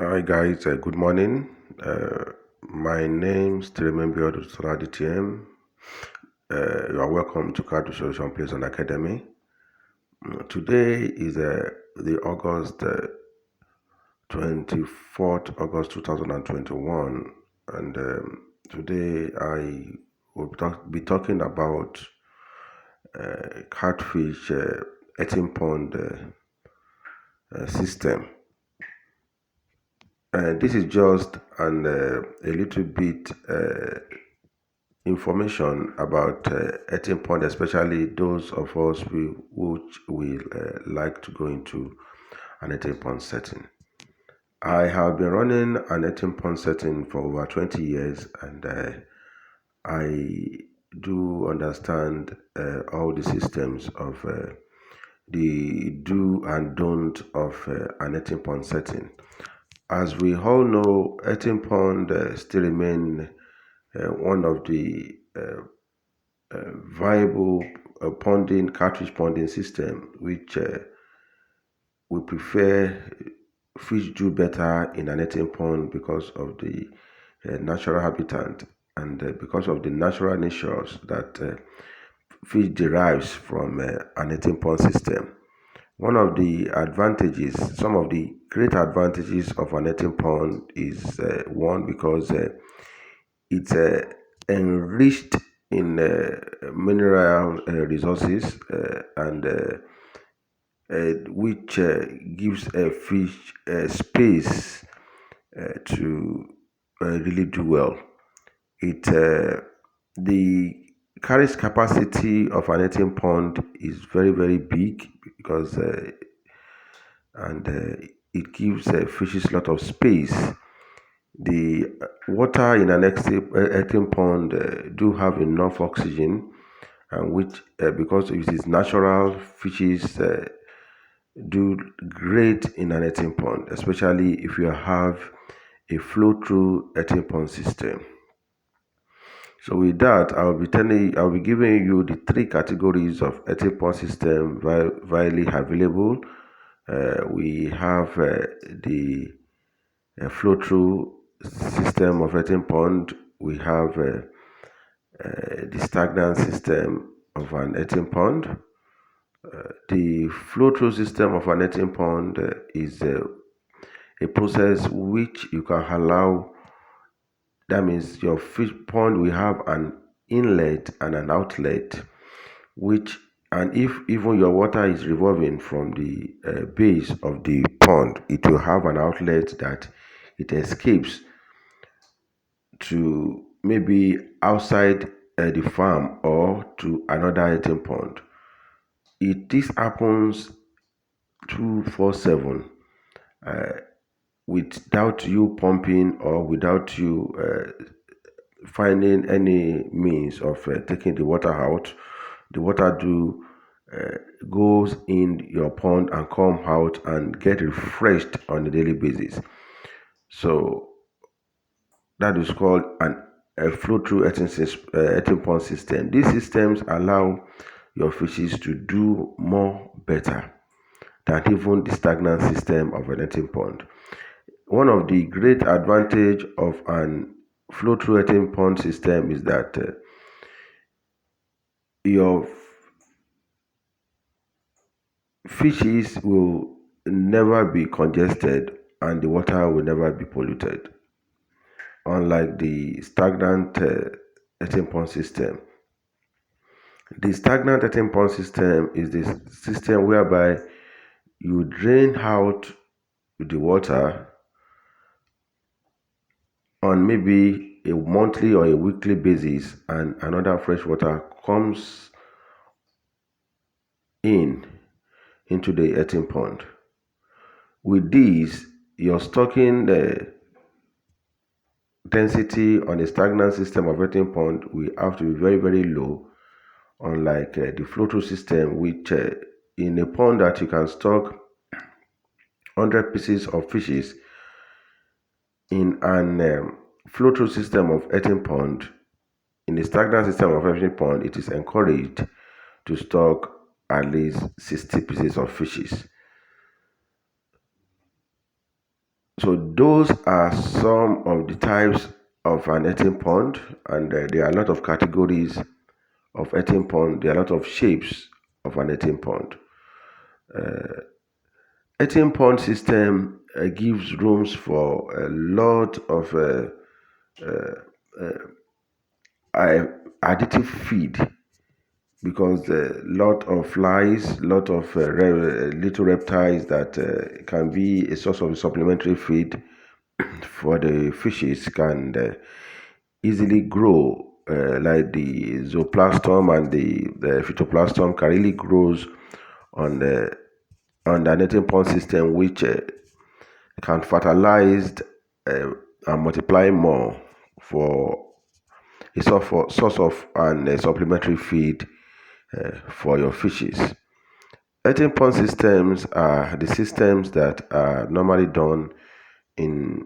Hi guys, good morning. My name still remains DTM. You are welcome to Catfish Solution Place on Academy. Today is the August 24th, August 2021, and today I will be talking about catfish 18 pond system. This is just a little bit information about 18 pond, especially those of us which will like to go into an 18 pond setting. I have been running an 18 pond setting for over 20 years, and I do understand all the systems of the do and don't of an 18 pond setting. As we all know, 18 pond still remain one of the viable cartridge ponding system, which we prefer. Fish do better in an 18 pond because of the natural habitat and because of the natural natures that fish derives from an 18 pond system. One of the advantages, some of the great advantages of an 18 pond is one, because it's enriched in mineral resources and which gives a fish space to really do well. It the carries capacity of an 18 pond is very big, because and it gives fishes a lot of space. The water in an 18 pond do have enough oxygen, and which because it is natural, fishes do great in an 18 pond, especially if you have a flow through 18 pond system. So with that, I'll be giving you the three categories of 18 pond system widely available. We have the flow through system of 18 pond. We have the stagnant system of an 18 pond. The flow through system of an 18 pond is a process which you can allow. That means your fish pond will have an inlet and an outlet, which, and if even your water is revolving from the base of the pond, it will have an outlet that it escapes to maybe outside the farm or to another 18 pond. This happens 247 without you pumping or without you finding any means of taking the water out. The water do goes in your pond and come out and get refreshed on a daily basis. So that is called a flow through 18 pond system. These systems allow your fishes to do more better than even the stagnant system of an 18 pond. One of the great advantage of an flow through 18 pond system is that your fishes will never be congested and the water will never be polluted, unlike the stagnant 18 pond system. The stagnant 18 pond system is the system whereby you drain out the water on maybe a monthly or a weekly basis, and another fresh water comes into the 18 pond. With this, your stocking the density on a stagnant system of 18 pond will have to be very low, unlike the flow through system, which in a pond that you can stock 100 pieces of fishes. In an flow through system of 18 pond, in the stagnant system of 18 pond, it is encouraged to stock at least 60 pieces of fishes. So those are some of the types of an earthen pond, and there are a lot of categories of earthen pond. There are a lot of shapes of an earthen pond. Earthen pond system gives rooms for a lot of additive feed, because a lot of flies, lot of little reptiles that can be a source of supplementary feed for the fishes can easily grow. Like the zooplasm and the phytoplasm can really grows on the netting pond system, which can fertilize and multiply more for a source of and supplementary feed for your fishes. Earthen pond systems are the systems that are normally done in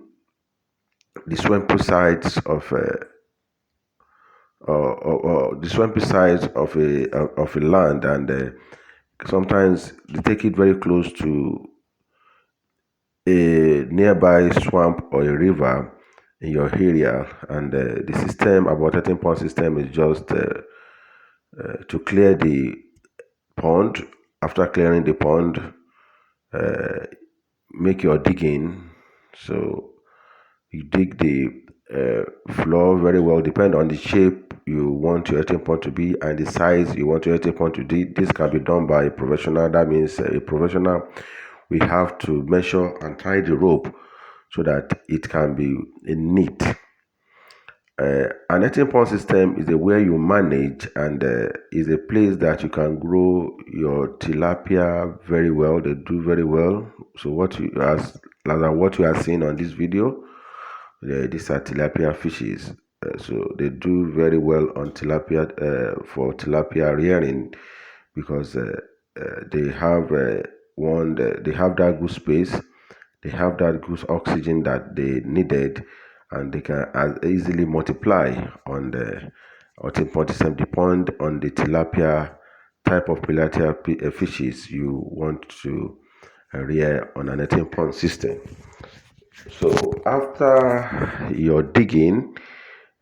the swampy sides or the swampy sides of a land, and sometimes they take it very close to a nearby swamp or a river in your area, and the system about earthen pond system is just to clear the pond. After clearing the pond, make your digging. So you dig the floor very well, depend on the shape you want your earthen pond to be and the size you want your earthen pond to be. This can be done by a professional. That means a professional, we have to measure and tie the rope so that it can be neat. An earthen pond system is a where you manage, and is a place that you can grow your tilapia very well. They do very well. So what you are seeing on this video, these are tilapia fishes. So they do very well on tilapia, for tilapia rearing, because they have they have that good space, they have that good oxygen that they needed, and they can as easily multiply on the earthen pond system, depend on the tilapia type of tilapia fishes you want to rear on an earthen pond system. So after your digging,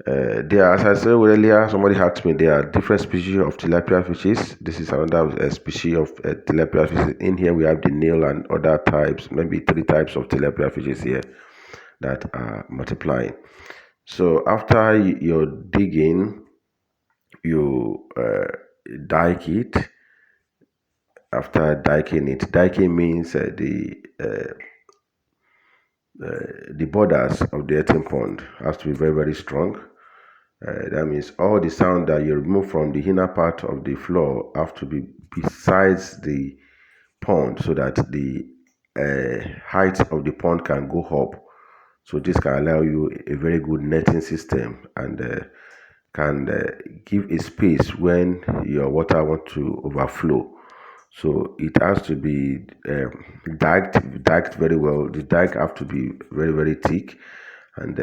as I said earlier, somebody asked me, there are different species of tilapia fishes. This is another species of tilapia fishes. In here, we have the nail and other types, maybe 3 types of tilapia fishes here that are multiplying. So after your digging, you dike it. After diking it, diking means the borders of the earthen pond has to be very, very strong. That means all the sound that you remove from the inner part of the floor have to be besides the pond, so that the height of the pond can go up. So this can allow you a very good netting system, and can give a space when your water want to overflow. So it has to be diked very well. The dike have to be very, very thick, and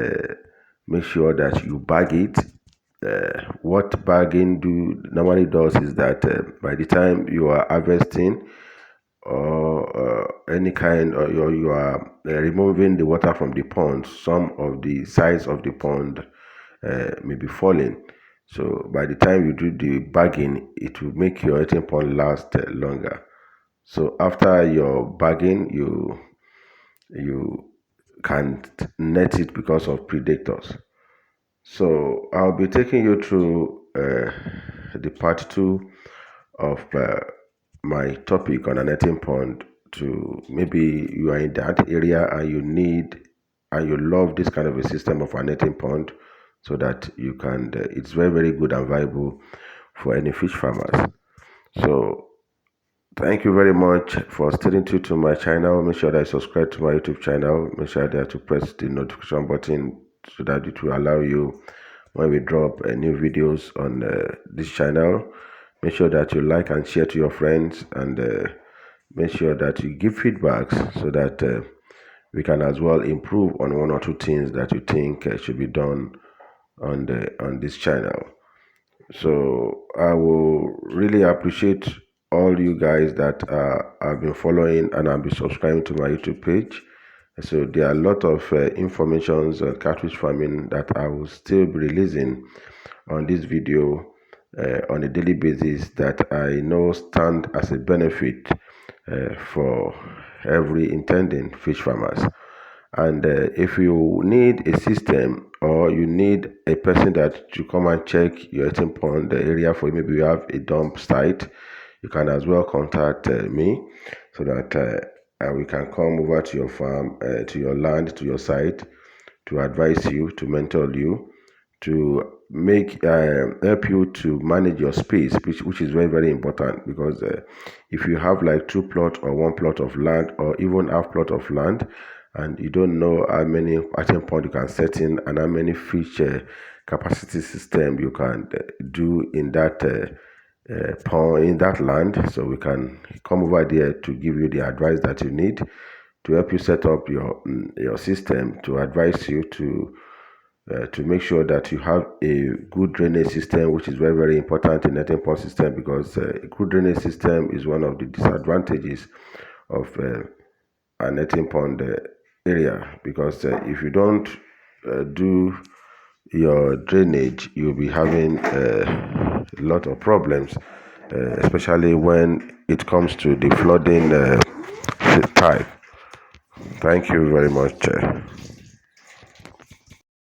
make sure that you bag it. What bagging do normally does is that by the time you are harvesting, or any kind, or you are removing the water from the pond, some of the sides of the pond may be falling. So by the time you do the bagging, it will make your earthen pond last longer. So after your bagging, you can't net it because of predators. So I'll be taking you through the part 2 of my topic on an earthen pond. To maybe you are in that area and you need and you love this kind of a system of an earthen pond, so that you can. It's very, very good and viable for any fish farmers. So thank you very much for staying tuned to my channel. Make sure that you subscribe to my YouTube channel. Make sure that you press the notification button, so that it will allow you when we drop new videos on this channel. Make sure that you like and share to your friends, and make sure that you give feedbacks, so that we can as well improve on 1 or 2 things that you think should be done on this channel. So I will really appreciate all you guys that have been following and have been subscribing to my YouTube page. So there are a lot of informations on catfish farming that I will still be releasing on this video on a daily basis that I know stand as a benefit for every intending fish farmers. And if you need a system or you need a person that to come and check your eating pond the area for you, maybe you have a dump site, you can as well contact me so that we can come over to your farm, to your land, to your site to advise you, to mentor you, to make help you to manage your space, which is very important because if you have like two plot or one plot of land or even half plot of land and you don't know how many hatching pond you can set in and how many fish capacity system you can do in that pond in that land, so we can come over there to give you the advice that you need to help you set up your system, to advise you to make sure that you have a good drainage system, which is very important in netting pond system because a good drainage system is one of the disadvantages of a netting pond area because if you don't do your drainage, you'll be having a lot of problems, especially when it comes to the flooding type. Thank you very much.